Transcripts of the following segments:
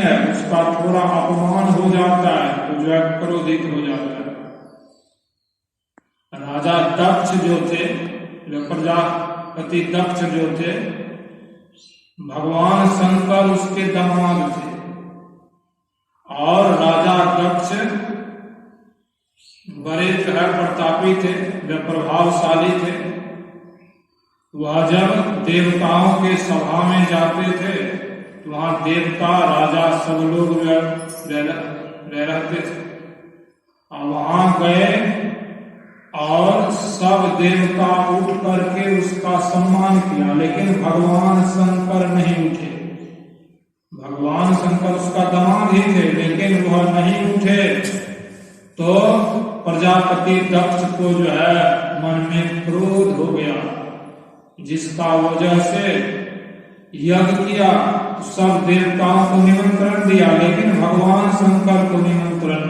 है उसका थोड़ा अपमान हो जाता है तो जो है क्रोधित हो जाता है। राजा दक्ष जो थे, जो प्रजापति दक्ष जो थे, भगवान शंकर उसके दामाद थे और राजा दक्ष बड़े प्रतापी थे, वे प्रभावशाली थे। वह जब देवताओं के सभा में जाते थे तो वहां देवता राजा सब लोग रहते थे। और वहां गए और सब देवता उठ करके उसका सम्मान किया, लेकिन भगवान शंकर नहीं उठे। भगवान शंकर उसका दामाद ही थे लेकिन वह नहीं उठे। तो प्रजापति दक्ष को जो है मन में क्रोध हो गया, जिसका वजह से यज्ञ किया, सब देवताओं को निमंत्रण दिया लेकिन भगवान शंकर को निमंत्रण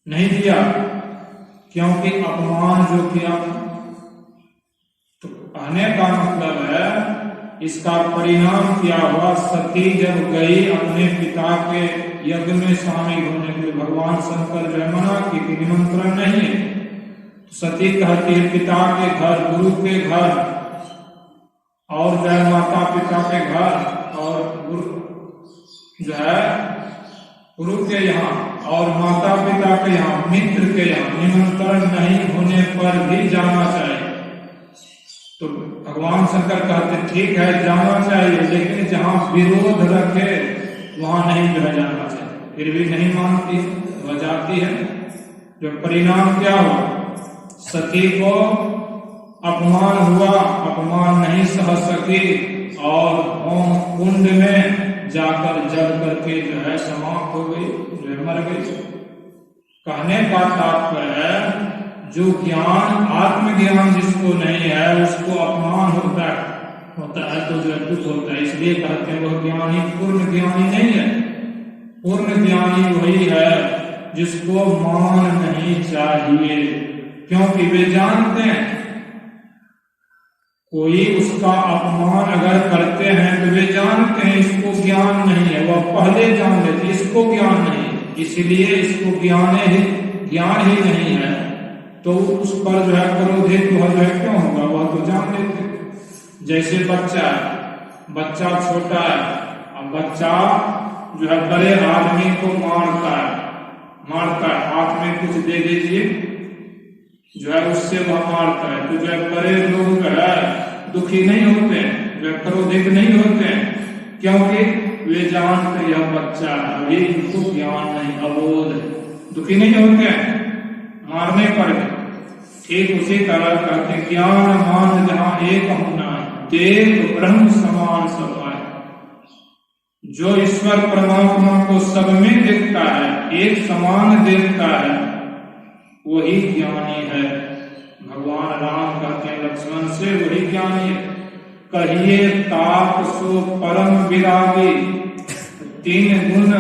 नहीं दिया, क्योंकि अपमान जो किया। तो कहने का मतलब है इसका परिणाम क्या हुआ, सती जब गई अपने पिता के यज्ञ में शामिल होने के लिए, भगवान शंकर जो मना की कि निमंत्रण नहीं है। तो सती कहती है पिता के घर, गुरु के घर और जो है माता पिता के घर और गुरु जो है गुरु के यहाँ और माता पिता के यहाँ, मित्र के यहाँ निमंत्रण नहीं होने पर भी जाना चाहिए। तो भगवान शंकर कहते ठीक है जाना चाहिए, लेकिन जहाँ विरोध रखे वहां नहीं जो है जाना चाहिए। फिर भी नहीं मानती, वह जाती है। जो परिणाम क्या हुआ, सती को अपमान हुआ, अपमान नहीं सह सकी और होम कुंड में जाकर जल करके जो है समाप्त हो गई, जो है मर गई। कहने का तात्पर्य है जो ज्ञान, आत्मज्ञान जिसको नहीं है उसको अपमान होता है तो जो दुख होता है। इसलिए कहते हैं वह ज्ञानी पूर्ण ज्ञानी नहीं है। पूर्ण ज्ञानी वही है जिसको मान नहीं चाहिए, क्योंकि वे जानते हैं कोई उसका अपमान अगर करते हैं तो वे जानते हैं इसको ज्ञान नहीं है, वह पहले जान लेते इसको ज्ञान नहीं है, इसलिए इसको ज्ञान ही नहीं है तो उस पर जो है क्रोधित वह जो है क्यों होगा, वह तो जान लेते। जैसे बच्चा छोटा है, अब बच्चा जो है बड़े आदमी को मारता है, हाथ में कुछ दे दीजिए जो है उससे वह मारता है, तो जो है बड़े लोग जो है दुखी नहीं होते हैं, जो है क्रोधित नहीं होते हैं, क्योंकि वे जानते यह बच्चा है, अभी इनको ज्ञान नहीं, अबोध, दुखी नहीं होते हैं मारने पर। ठीक उसी तरह कहते ज्ञान मान जहाँ एक होना, देव ब्रह्म समान सब है। जो ईश्वर परमात्मा को सब में देखता है, एक समान देखता है, वही ज्ञानी है। भगवान राम कहते हैं लक्ष्मण से वही ज्ञानी है। कहिए ताप सो परम विरागी, तीन गुण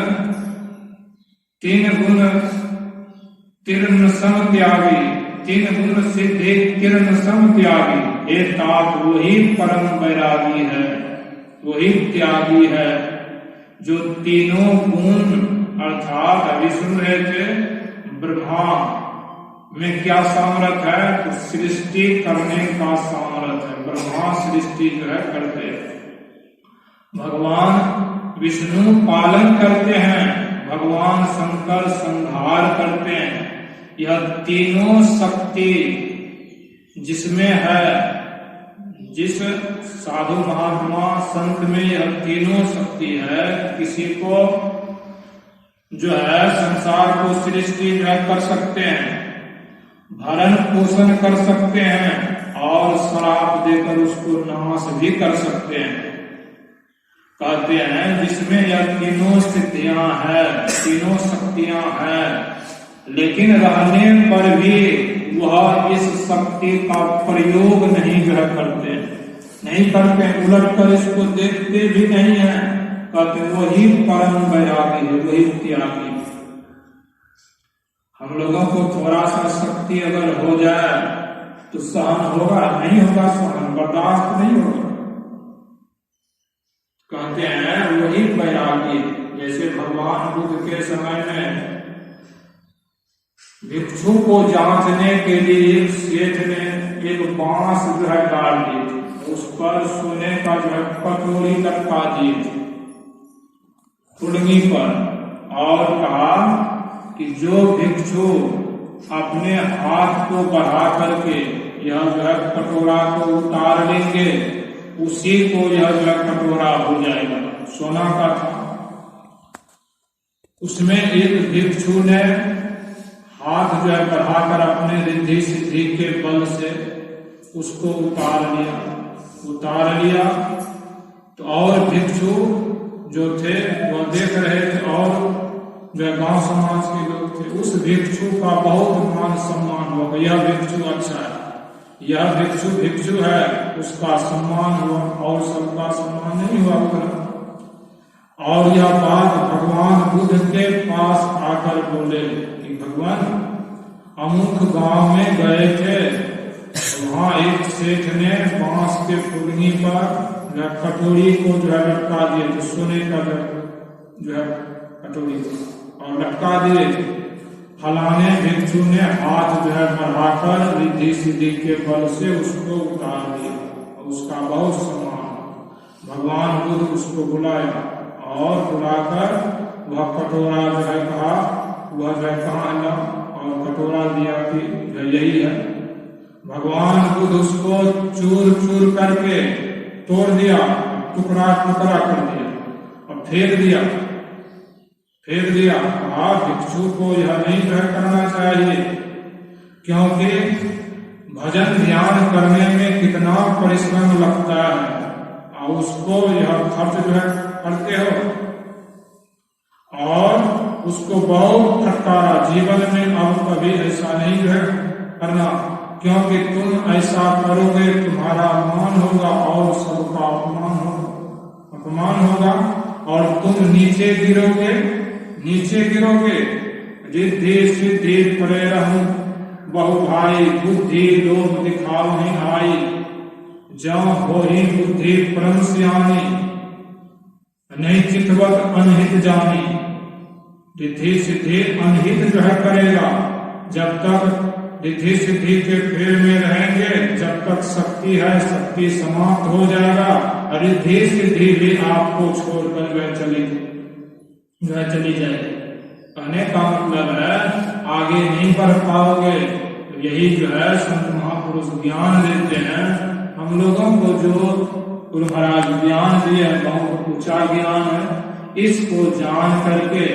तीर्ण सम त्यागी, तीन गुण सिद्धि तीर्ण सम त्यागी। हे तात वही परम वैरागी है, वही त्यागी है जो तीनों गुण, अर्थात अभी सुन रहे थे ब्रह्मा में क्या सामर्थ्य है, तो सृष्टि करने का सामर्थ्य है। ब्रह्मा सृष्टि जो है करते हैं, भगवान विष्णु पालन करते हैं, भगवान शंकर संहार करते हैं। यह तीनों शक्ति जिसमें है, जिस साधु महात्मा संत में यह तीनों शक्ति है, किसी को जो है संसार को सृष्टि जो है कर सकते हैं, भरण पोषण कर सकते हैं और श्राप देकर उसको नाश भी कर सकते हैं। कहते हैं जिसमें यह तीनों सिद्धियां हैं, तीनों शक्तियां हैं, लेकिन रहने पर भी वह इस शक्ति का प्रयोग नहीं जो है करते, उलट कर इसको देखते भी नहीं है। कहते वही परम वैरागी है, वही त्यागी। हम लोगों को थोड़ा सा शक्ति अगर हो जाए तो सहन होगा, नहीं होगा सहन, बर्दाश्त नहीं होगा। कहते कहते हैं वही वैरागी। जैसे भगवान बुद्ध के समय में भिक्षु को जांचने के लिए एक सेठ ने एक बांस जो है डाल दी थी, उस पर सोने का जो है कटोरी लटका दी थी कुंडली पर, और कहा कि जो भिक्षु अपने हाथ को बढ़ा करके यह जो है कटोरा को उतार लेंगे उसी को यह जो है कटोरा हो जाएगा। सोना का था। उसमें एक भिक्षु ने हाथ जो है बढ़ाकर अपने रिद्धि सिद्धि के बल से उसको उतार लिया तो और भिक्षु जो थे वह देख रहे थे, और जो गांव समाज के लोग थे, उस भिक्षु का बहुत मान सम्मान हुआ। यह भिक्षु अच्छा है, यह भिक्षु है, उसका सम्मान हुआ और सबका सम्मान नहीं हुआ उतना। और यह बात भगवान बुद्ध के पास आकर बोले कि भगवान अमुक गांव में गए थे, वहां एक सेठ ने बांस के फुलनी पर कटोरी को जो है लटका दिए थे, सोने का जो है कटोरी और लटका दिए। फलाने भिक्षु ने हाथ जो है बढ़ाकर रिद्धि सिद्धि के बल से उसको उतार दिया, उसका बहुत सम्मान। भगवान बुद्ध उसको बुलाया और बुलाकर वह कटोरा जो है कहा, वह जो है कहाँ ला, और कटोरा दिया कि यही है। भगवान बुद्ध उसको चूर चूर करके तोड़ दिया, टुकड़ा टुकड़ा कर दिया और फेंक दिया। कहा भिक्षु को यह नहीं करना चाहिए, क्योंकि भजन ध्यान करने में कितना परिश्रम लगता है और उसको यह खर्च जो है करते हो, और उसको बहुत फटकारा। जीवन में अब कभी ऐसा नहीं है करना, क्योंकि तुम ऐसा करोगे तुम्हारा अपमान होगा और सबका अपमान होगा और तुम नीचे गिरोगे। रिद्धि सिद्धि परे रहूं बहु भाई, बुद्धि लोभ दिखाओ नहीं आई, जहाँ हो ही बुद्धि परम सियानी, नहीं चितवत अनहित जानी। रिद्धि सिद्धि अनहित जो है करेगा, जब तक रिद्धि सिद्धि के फेर में रहेंगे, जब तक शक्ति है शक्ति समाप्त हो जाएगा, रिद्धि सिद्धि भी आपको छोड़कर जो है चली जाएगी। कहने का मतलब है आगे नहीं बढ़ पाओगे। यही जो है संत महापुरुष ज्ञान देते हैं हम लोगों को, जो गुरु महाराज ज्ञान दिए हैं बहुत ऊंचा ज्ञान है। इसको जान करके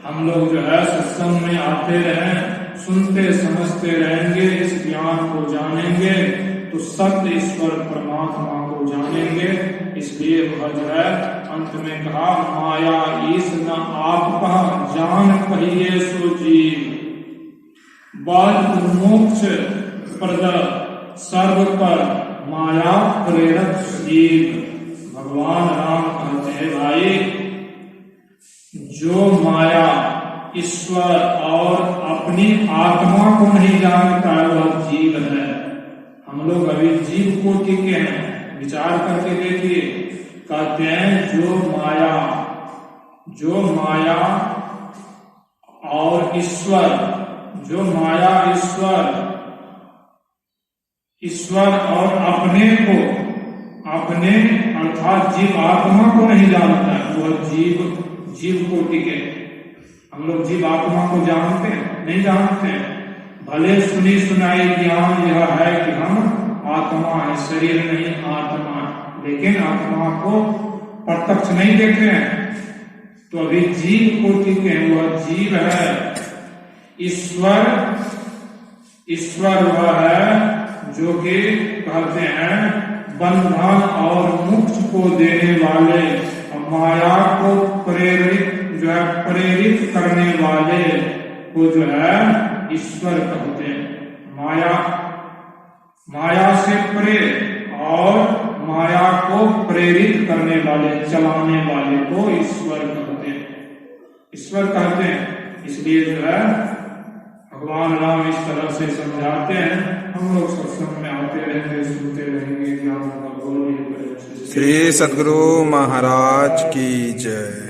हम लोग जो है सत्संग में आते रहें, सुनते समझते रहेंगे, इस ज्ञान को जानेंगे तो सत्य ईश्वर परमात्मा को जानेंगे। इसलिए वह जो है अंत में कहा, माया ईश न आप कहा जान कहिए सो जीव, बल मोक्ष प्रद सर्व पर माया प्रेरक जीव। भगवान राम कहते हैं भाई, जो माया ईश्वर और अपनी आत्मा को नहीं जानता वह जीव है। हम लोग अभी जीव कोटि के हैं, विचार करके देखिए। कहते हैं जो माया और ईश्वर, जो माया ईश्वर और अपने अर्थात जीव आत्मा को नहीं जानता है, वह जीव कोटि के। हम लोग जीव आत्मा को जानते हैं? नहीं जानते। भले सुनी सुनाई ज्ञान यह है कि हम आत्मा है, शरीर नहीं आत्मा, लेकिन आत्मा को प्रत्यक्ष नहीं देखे हैं। तो अभी जीव कोटि के वह जीव है। ईश्वर वह है जो कि कहते हैं बंधन और मोक्ष को देने वाले, माया को प्रेरित करने वाले को जो है ईश्वर कहते हैं। माया से परे और माया को प्रेरित करने वाले, चलाने वाले को ईश्वर कहते हैं। इसलिए जो है भगवान राम इस तरह से समझाते हैं, हम लोग सत्संग में आते रहेंगे, सुनते रहेंगे, ज्ञान का बोल। श्री सद्गुरु महाराज की जय।